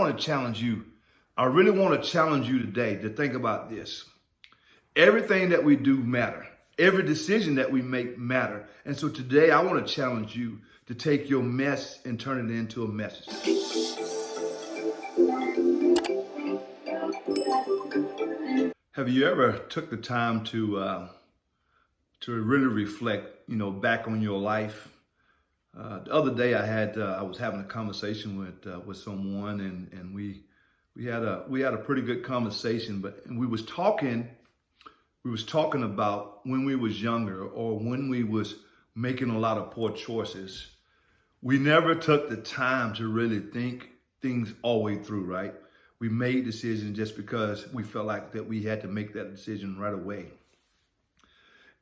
want to challenge you. I really want to challenge you today to think about this. Everything that we do matter. Every decision that we make matter. And so today I want to challenge you to take your mess and turn it into a message. Have you ever took the time to really reflect, back on your life? The other day I was having a conversation with someone, and we had a pretty good conversation, and we was talking about when we was younger, or when we was making a lot of poor choices. We never took the time to really think things all the way through, right? We made decisions just because we felt like that we had to make that decision right away.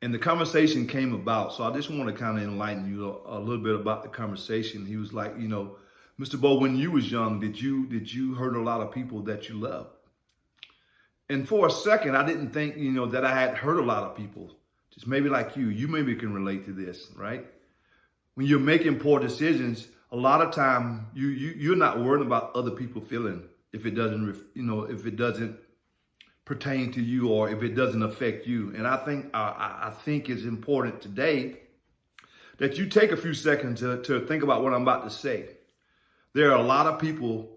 And the conversation came about, so I just want to kind of enlighten you a little bit about the conversation. He was like, Mr. Bo, when you was young, did you hurt a lot of people that you loved? And for a second, I didn't think, that I had hurt a lot of people. Just maybe like you maybe can relate to this, right? When you're making poor decisions, a lot of time you're not worried about other people feeling if it doesn't pertain to you, or if it doesn't affect you. And I think it's important today that you take a few seconds to think about what I'm about to say. There are a lot of people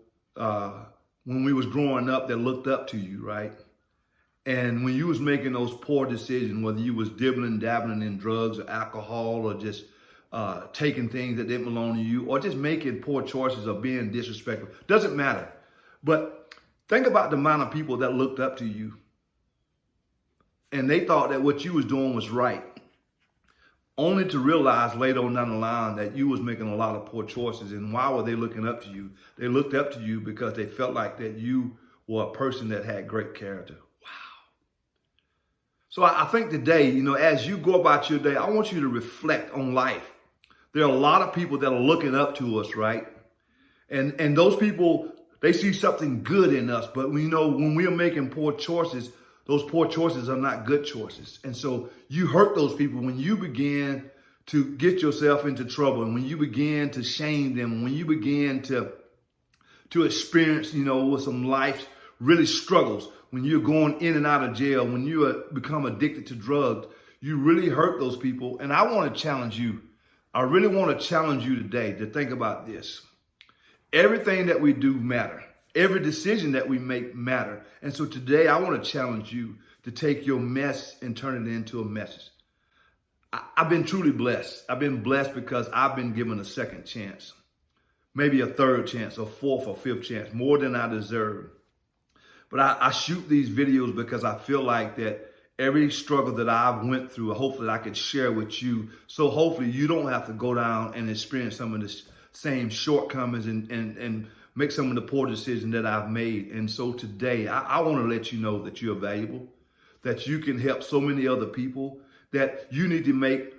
when we was growing up that looked up to you, right? And when you was making those poor decisions, whether you was dabbling in drugs or alcohol, or just taking things that didn't belong to you, or just making poor choices or being disrespectful, doesn't matter. But think about the amount of people that looked up to you, and they thought that what you was doing was right, only to realize later on down the line that you was making a lot of poor choices. And why were they looking up to you? They looked up to you because they felt like that you were a person that had great character. Wow. So I think today, as you go about your day, I want you to reflect on life. There are a lot of people that are looking up to us, right? And those people, they see something good in us, but when we are making poor choices, those poor choices are not good choices. And so you hurt those people when you begin to get yourself into trouble, and when you begin to shame them, when you begin to experience, with some life really struggles, when you're going in and out of jail, when you become addicted to drugs, you really hurt those people. And I want to challenge you. I really want to challenge you today to think about this. Everything that we do matter. Every decision that we make matter. And so today I want to challenge you to take your mess and turn it into a message. I've been truly blessed. I've been blessed because I've been given a second chance, maybe a third chance, a fourth or fifth chance, more than I deserve. But I shoot these videos because I feel like that every struggle that I've went through, hopefully I could share with you. So hopefully you don't have to go down and experience some of the same shortcomings and make some of the poor decisions that I've made. And so today, I want to let you know that you're valuable, that you can help so many other people, that you need to make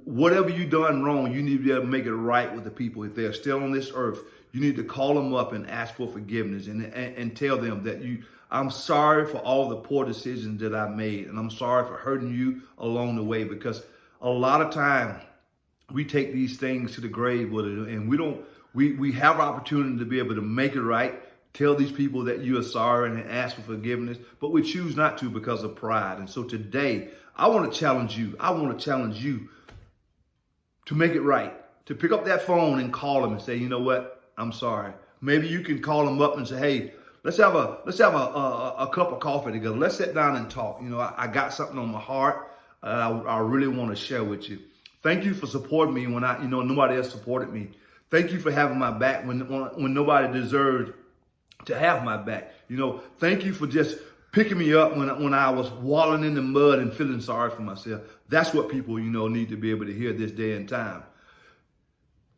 whatever you've done wrong, you need to be able to make it right with the people. If they're still on this earth, you need to call them up and ask for forgiveness and tell them that I'm sorry for all the poor decisions that I made, and I'm sorry for hurting you along the way, because a lot of time we take these things to the grave with it, and we have opportunity to be able to make it right, tell these people that you are sorry and ask for forgiveness, but we choose not to because of pride. And so today, I want to challenge you. I want to challenge you to make it right, to pick up that phone and call them and say, you know what, I'm sorry. Maybe you can call them up and say, hey, let's have a cup of coffee together. Let's sit down and talk. I got something on my heart I really want to share with you. Thank you for supporting me when nobody else supported me. Thank you for having my back when nobody deserved to have my back. Thank you for just picking me up when I was wallowing in the mud and feeling sorry for myself. That's what people, need to be able to hear this day and time.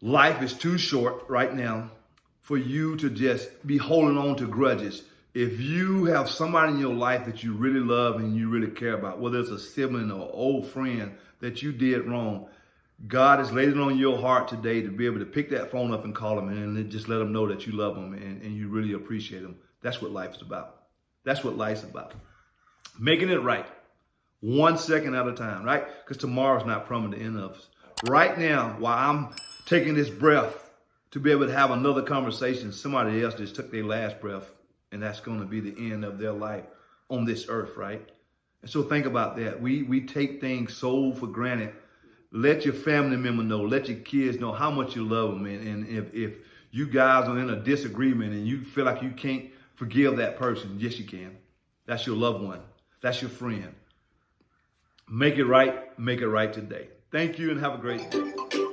Life is too short right now for you to just be holding on to grudges. If you have somebody in your life that you really love and you really care about, whether it's a sibling or an old friend that you did wrong, God has laid it on your heart today to be able to pick that phone up and call them and just let them know that you love them and you really appreciate them. That's what life's about. That's what life's about. Making it right. 1 second at a time, right? Because tomorrow's not promised to end of us. Right now, while I'm taking this breath, to be able to have another conversation. Somebody else just took their last breath, and that's going to be the end of their life on this earth, right? And so think about that. We take things so for granted. Let your family member know, let your kids know how much you love them. And if you guys are in a disagreement and you feel like you can't forgive that person, yes, you can. That's your loved one. That's your friend. Make it right. Make it right today. Thank you and have a great day.